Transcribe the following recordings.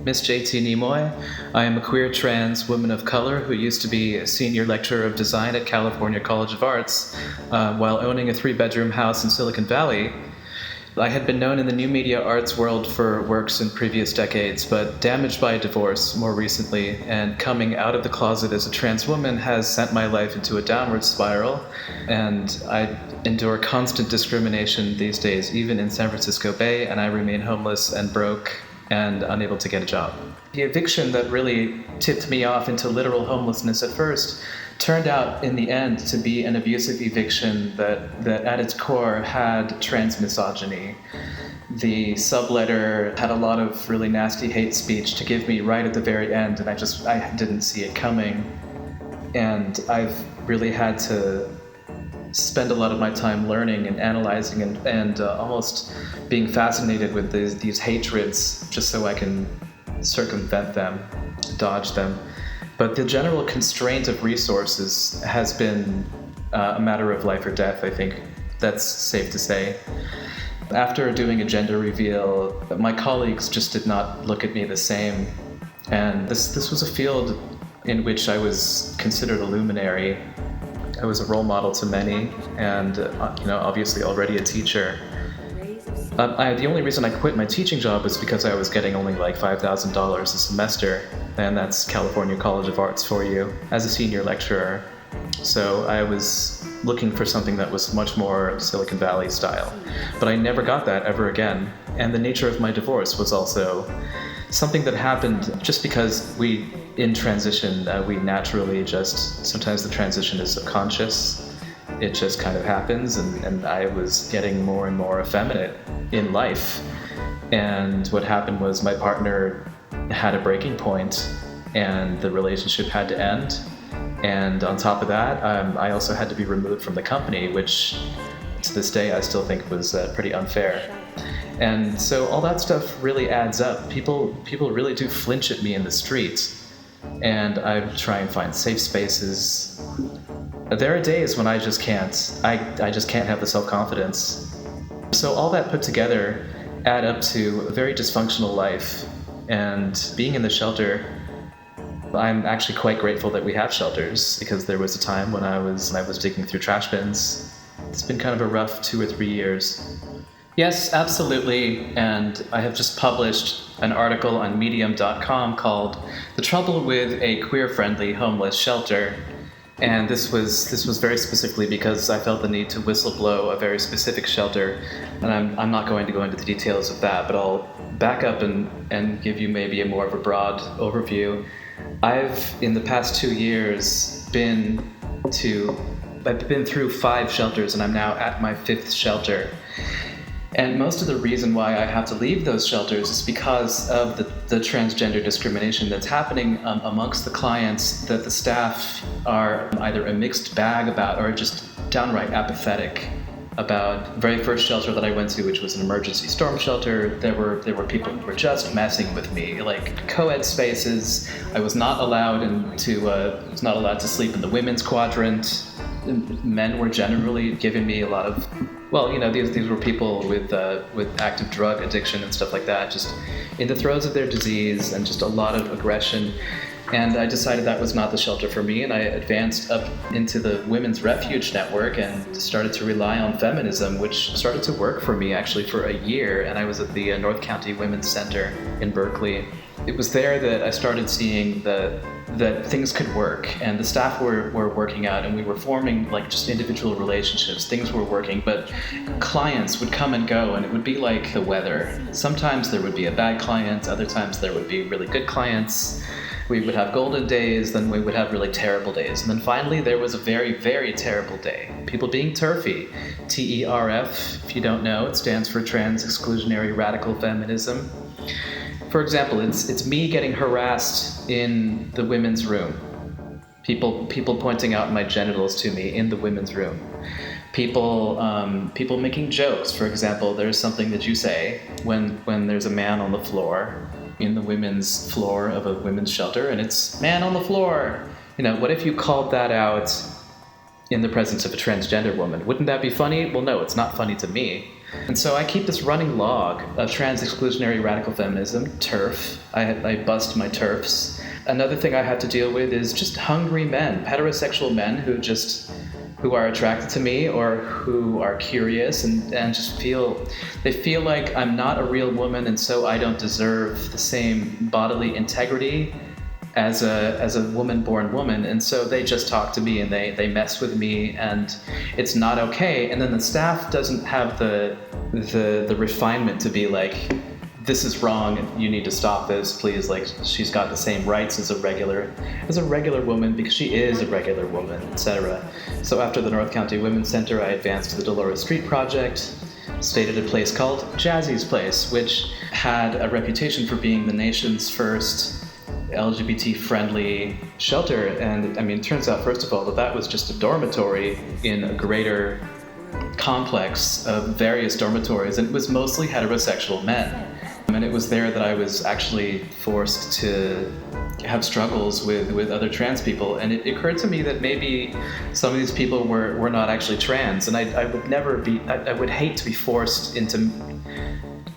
Miss J.T. Nimoy. I am a queer trans woman of color who used to be a senior lecturer of design at California College of Arts while owning a 3-bedroom house in Silicon Valley. I had been known in the new media arts world for works in previous decades, but damaged by a divorce more recently, and coming out of the closet as a trans woman has sent my life into a downward spiral, and I endure constant discrimination these days, even in San Francisco Bay, and I remain homeless and broke and unable to get a job. The eviction that really tipped me off into literal homelessness at first turned out in the end to be an abusive eviction that at its core had trans misogyny. The subletter had a lot of really nasty hate speech to give me right at the very end, and I didn't see it coming. And I've really had to spend a lot of my time learning and analyzing and almost being fascinated with these hatreds just so I can circumvent them, dodge them. But the general constraint of resources has been a matter of life or death, I think that's safe to say. After doing a gender reveal, my colleagues just did not look at me the same. And this was a field in which I was considered a luminary. I was a role model to many, and obviously already a teacher. The only reason I quit my teaching job was because I was getting only like $5,000 a semester, and that's California College of Arts for you, as a senior lecturer. So I was looking for something that was much more Silicon Valley style. But I never got that ever again. And the nature of my divorce was also something that happened just because in transition, we naturally sometimes the transition is subconscious. It just kind of happens, and I was getting more and more effeminate in life. And what happened was my partner had a breaking point, and the relationship had to end. And on top of that, I also had to be removed from the company, which to this day I still think was pretty unfair. And so all that stuff really adds up. People really do flinch at me in the street, and I try and find safe spaces. There are days when I just can't. I just can't have the self-confidence. So all that put together add up to a very dysfunctional life. And being in the shelter, I'm actually quite grateful that we have shelters, because there was a time when I was digging through trash bins. It's been kind of a rough 2 or 3 years. Yes, absolutely. And I have just published an article on medium.com called "The Trouble with a Queer-Friendly Homeless Shelter." And this was very specifically because I felt the need to whistleblow a very specific shelter. And I'm not going to go into the details of that, but I'll back up and give you maybe a more of a broad overview. I've, in the past 2 years, been through 5 shelters, and I'm now at my 5th shelter. And most of the reason why I have to leave those shelters is because of the transgender discrimination that's happening amongst the clients, that the staff are either a mixed bag about or just downright apathetic about. The very first shelter that I went to, which was an emergency storm shelter, there were people who were just messing with me, like co-ed spaces. I was not allowed to sleep in the women's quadrant. Men were generally giving me a lot of, these were people with active drug addiction and stuff like that, just in the throes of their disease, and just a lot of aggression. And I decided that was not the shelter for me, and I advanced up into the Women's Refuge Network and started to rely on feminism, which started to work for me actually for a year. And I was at the North County Women's Center in Berkeley. It was there that I started seeing that things could work, and the staff were working out, and we were forming like just individual relationships. Things were working, but clients would come and go, and it would be like the weather. Sometimes there would be a bad client, other times there would be really good clients. We would have golden days, then we would have really terrible days. And then finally there was a very, very terrible day. People being TERFy. TERF, if you don't know, it stands for Trans Exclusionary Radical Feminism. For example, it's me getting harassed in the women's room. People pointing out my genitals to me in the women's room. People making jokes. For example, there's something that you say when there's a man on the floor in the women's floor of a women's shelter, and it's "man on the floor." What if you called that out in the presence of a transgender woman. Wouldn't that be funny? Well, no, it's not funny to me. And so I keep this running log of trans exclusionary radical feminism, TERF. I bust my TERFs. Another thing I had to deal with is just hungry men, heterosexual men who are attracted to me or who are curious and just feel like I'm not a real woman, and so I don't deserve the same bodily integrity as a woman-born woman, and so they just talk to me and they mess with me, and it's not okay. And then the staff doesn't have the refinement to be like, this is wrong, you need to stop this, please. Like, she's got the same rights as a regular woman because she is a regular woman, etc. So after the North County Women's Center, I advanced to the Dolores Street Project, stayed at a place called Jazzy's Place, which had a reputation for being the nation's first LGBT-friendly shelter. And I mean, it turns out, first of all, that was just a dormitory in a greater complex of various dormitories, and it was mostly heterosexual men. And it was there that I was actually forced to have struggles with other trans people, and it occurred to me that maybe some of these people were not actually trans, and I would hate to be forced into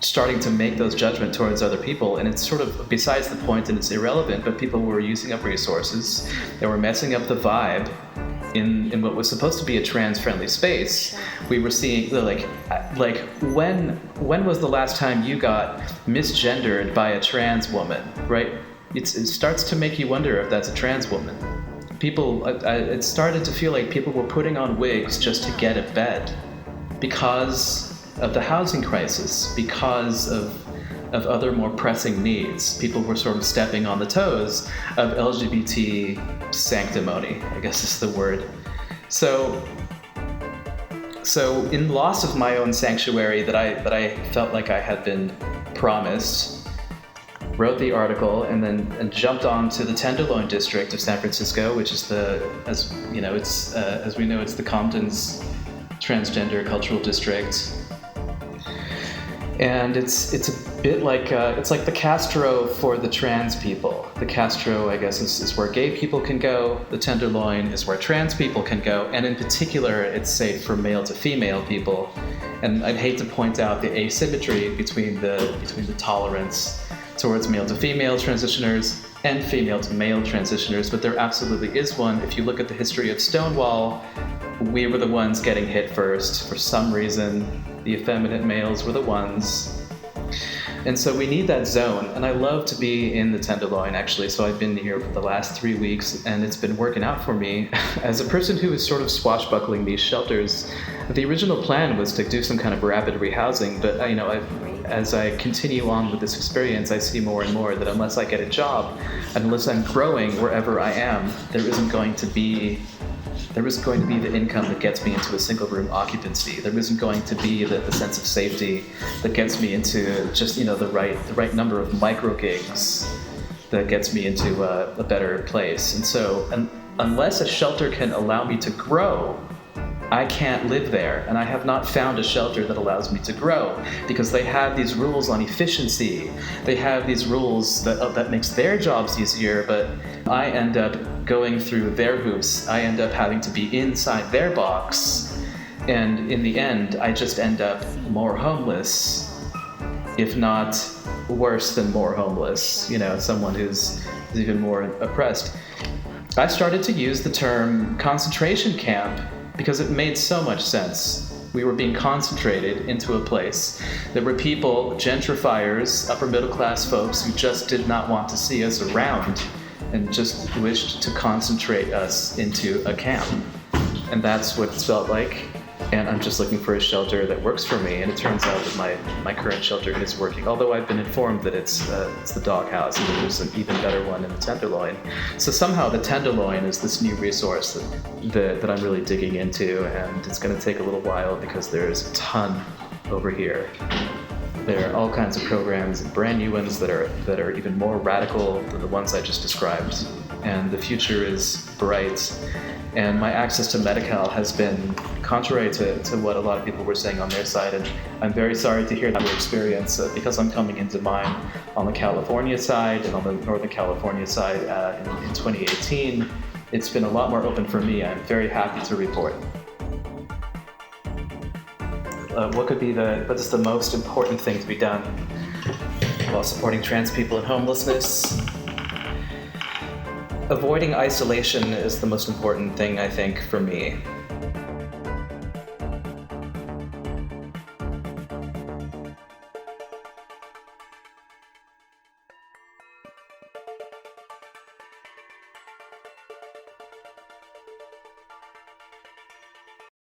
starting to make those judgments towards other people. And it's sort of besides the point and it's irrelevant, but people were using up resources, they were messing up the vibe in what was supposed to be a trans-friendly space. We were seeing like when was the last time you got misgendered by a trans woman, right? It starts to make you wonder if that's a trans woman. People, it started to feel like people were putting on wigs just to get a bed because of the housing crisis, because of other more pressing needs. People were sort of stepping on the toes of LGBT sanctimony, I guess is the word. So in loss of my own sanctuary that I felt like I had been promised, wrote the article and jumped on to the Tenderloin district of San Francisco, which is as we know, it's the Compton's transgender cultural district. And it's a bit like it's like the Castro for the trans people. The Castro, I guess, is where gay people can go. The Tenderloin is where trans people can go, and in particular, it's safe for male to female people. And I'd hate to point out the asymmetry between the tolerance towards male to female transitioners and female to male transitioners, but there absolutely is one. If you look at the history of Stonewall, we were the ones getting hit first. For some reason, the effeminate males were the ones. And so we need that zone. And I love to be in the Tenderloin, actually. So I've been here for the last 3 weeks, and it's been working out for me. As a person who is sort of swashbuckling these shelters, the original plan was to do some kind of rapid rehousing, but as I continue on with this experience, I see more and more that unless I get a job, unless I'm growing wherever I am, there isn't going to be the income that gets me into a single room occupancy. There isn't going to be the sense of safety that gets me into just, the right number of micro gigs that gets me into a better place. And so unless a shelter can allow me to grow, I can't live there, and I have not found a shelter that allows me to grow because they have these rules on efficiency. They have these rules that makes their jobs easier, but I end up going through their hoops. I end up having to be inside their box, and in the end, I just end up more homeless, if not worse than more homeless. Someone who's even more oppressed. I started to use the term concentration camp because it made so much sense. We were being concentrated into a place. There were people, gentrifiers, upper middle class folks who just did not want to see us around and just wished to concentrate us into a camp. And that's what it felt like. And I'm just looking for a shelter that works for me. And it turns out that my current shelter is working, although I've been informed that it's the doghouse and that there's an even better one in the Tenderloin. So somehow the Tenderloin is this new resource that I'm really digging into, and it's going to take a little while because there's a ton over here. There are all kinds of programs, brand new ones that are even more radical than the ones I just described. And the future is bright. And my access to Medi-Cal has been contrary to what a lot of people were saying on their side, and I'm very sorry to hear that experience because I'm coming into mine on the California side and on the Northern California side in 2018. it's been a lot more open for me. I'm very happy to report. What is the most important thing to be done while supporting trans people in homelessness? Avoiding isolation is the most important thing, I think, for me.